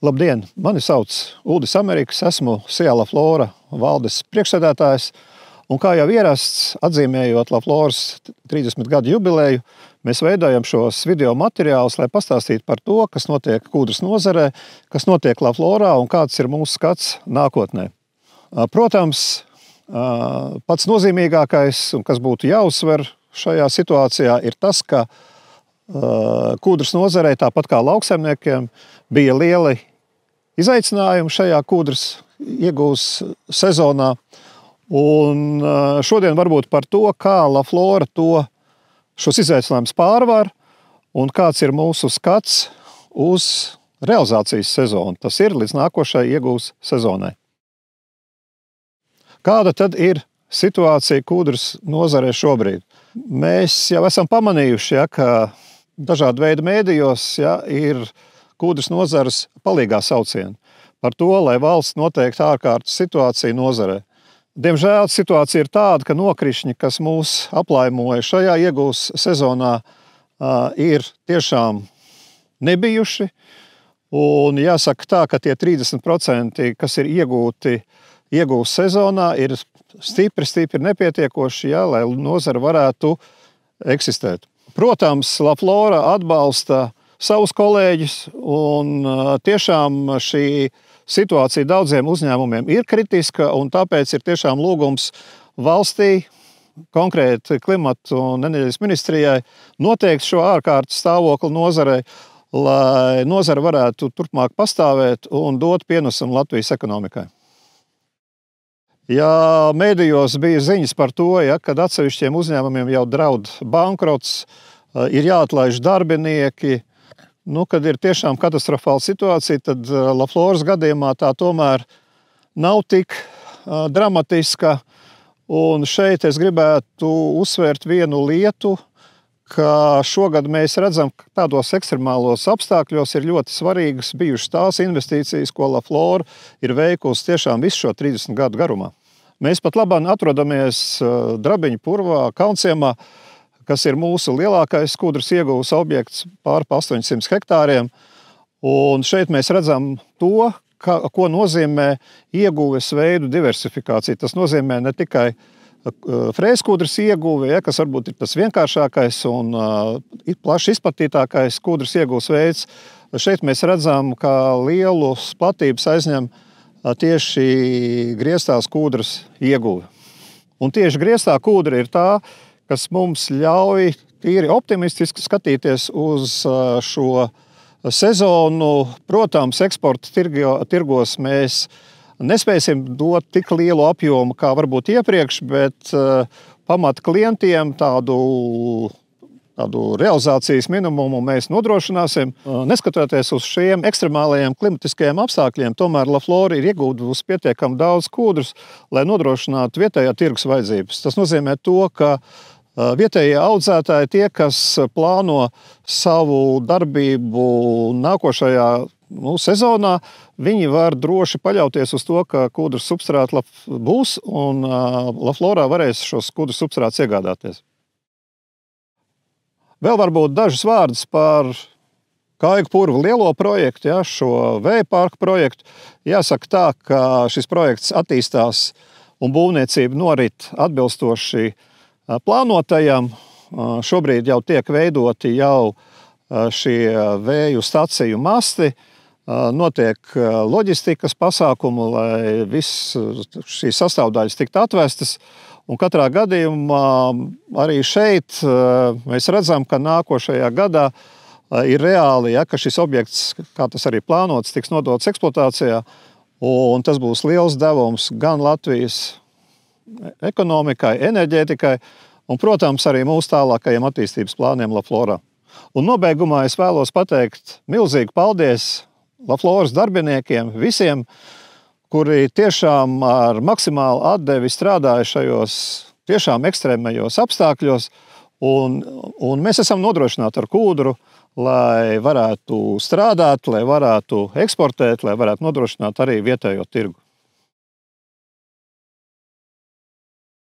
Labdien! Mani sauc Uldis Amerikas, esmu SIA LaFlora valdes priekšsēdētājs. Un kā jau ierasts, atzīmējot LaFloras 30 gadu jubileju, mēs veidojam šos video materiālus, lai pastāstītu par to, kas notiek kūdras nozarē, kas notiek LaFlorā un kāds ir mūsu skats nākotnē. Protams, pats nozīmīgākais un kas būtu jāuzsver šajā situācijā ir tas, ka kūdras nozarei, tāpat kā lauksaimniekiem, bija lieli izaicinājumi šajā kūdras iegūs sezonā. Un šodien varbūt par to, kā LaFlora šos izaicinājumus pārvar un kāds ir mūsu skats uz realizācijas sezonu. Tas ir līdz nākošai iegūs sezonai. Kāda tad ir situācija kūdras nozarē šobrīd? Mēs jau esam pamanījuši, ka dažādu veidu mēdījos ir kūdras nozares palīgā saucieni par to, lai valsts noteikti ārkārtas situāciju nozarē. Diemžēl situācija ir tāda, ka nokrišņi, kas mūs aplaimoja šajā iegūs sezonā, ir tiešām nebijuši. Un jāsaka tā, ka tie 30%, kas ir iegūti iegūs sezonā, ir stipri nepietiekoši, lai nozara varētu eksistēt. Protams, LaFlora atbalsta savus kolēģus, un tiešām šī situācija daudziem uzņēmumiem ir kritiska, un tāpēc ir tiešām lūgums valstī, konkrēti klimatu un enerģijas ministrijai, noteikt šo ārkārtas stāvokli nozarei, lai nozara varētu turpmāk pastāvēt un dot pienesumu Latvijas ekonomikai. Ja mēdījos bija ziņas par to, kad atsevišķiem uzņēmumiem jau draud bankrots, ir jāatlaiž darbinieki, kad ir tiešām katastrofāla situācija, tad LaFloras gadījumā tā tomēr nav tik dramatiska. Un šeit es gribētu uzsvērt vienu lietu, ka šogad mēs redzam, ka tādos ekstremālos apstākļos ir ļoti svarīgas bijušas tās investīcijas, ko LaFlora ir veikusi tiešām visu šo 30 gadu garumā. Mēs pat labāk atrodamies Drabiņu purvā, Kaunciemā, kas ir mūsu lielākais kūdras ieguvas objekts pār 800 hektāriem. Un šeit mēs redzam to, ko nozīmē ieguves veidu diversifikācija. Tas nozīmē ne tikai frēskūdras ieguve, kas varbūt ir tas vienkāršākais un plaši izplatītākais kūdras ieguves veids. Šeit mēs redzam, ka lielus platības aizņem tieši grieztās kūdras ieguve. Un tieši grieztā kūdra ir tā, kas mums ļauj tīri optimistiski skatīties uz šo sezonu. Protams, eksporta tirgos mēs nespēsim dot tik lielu apjomu, kā varbūt iepriekš, bet pamata klientiem tādu realizācijas minimumu mēs nodrošināsim. Neskatoties uz šiem ekstremālajiem klimatiskajiem apstākļiem, tomēr LaFlora ir iegūdusi pietiekami daudz kūdras, lai nodrošinātu vietējā tirgus vajadzības. Tas nozīmē to, ka vietējie audzētāji, tie, kas plāno savu darbību nākošajā sezonā, viņi var droši paļauties uz to, ka kūdras substrāti būs un LaFlorā varēs šos kūdras substrātus iegādāties. Vēl varbūt dažus vārdus par Kaigu purvu lielo projektu, šo vēja parku projektu. Jāsaka tā, ka šis projekts attīstās un būvniecība norit atbilstoši plānotajam. Šobrīd jau tiek veidoti šie vēju staciju masti, notiek loģistikas pasākumu, lai viss šīs sastāvdaļas tiktu atvestas. Un katrā gadījumā arī šeit mēs redzam, ka nākošajā gadā ir reāli, ka šis objekts, kā tas arī plānots, tiks nodots eksploatācijā. Un tas būs liels devums gan Latvijas ekonomikai, enerģētikai un, protams, arī mūsu tālākajiem attīstības plāniem LaFlorā. Un nobeigumā es vēlos pateikt milzīgu paldies LaFloras darbiniekiem, visiem, kuri tiešām ar maksimālu atdevi strādāja šajos tiešām ekstrēmajos apstākļos. Un mēs esam nodrošināti ar kūdru, lai varētu strādāt, lai varētu eksportēt, lai varētu nodrošināt arī vietējo tirgu.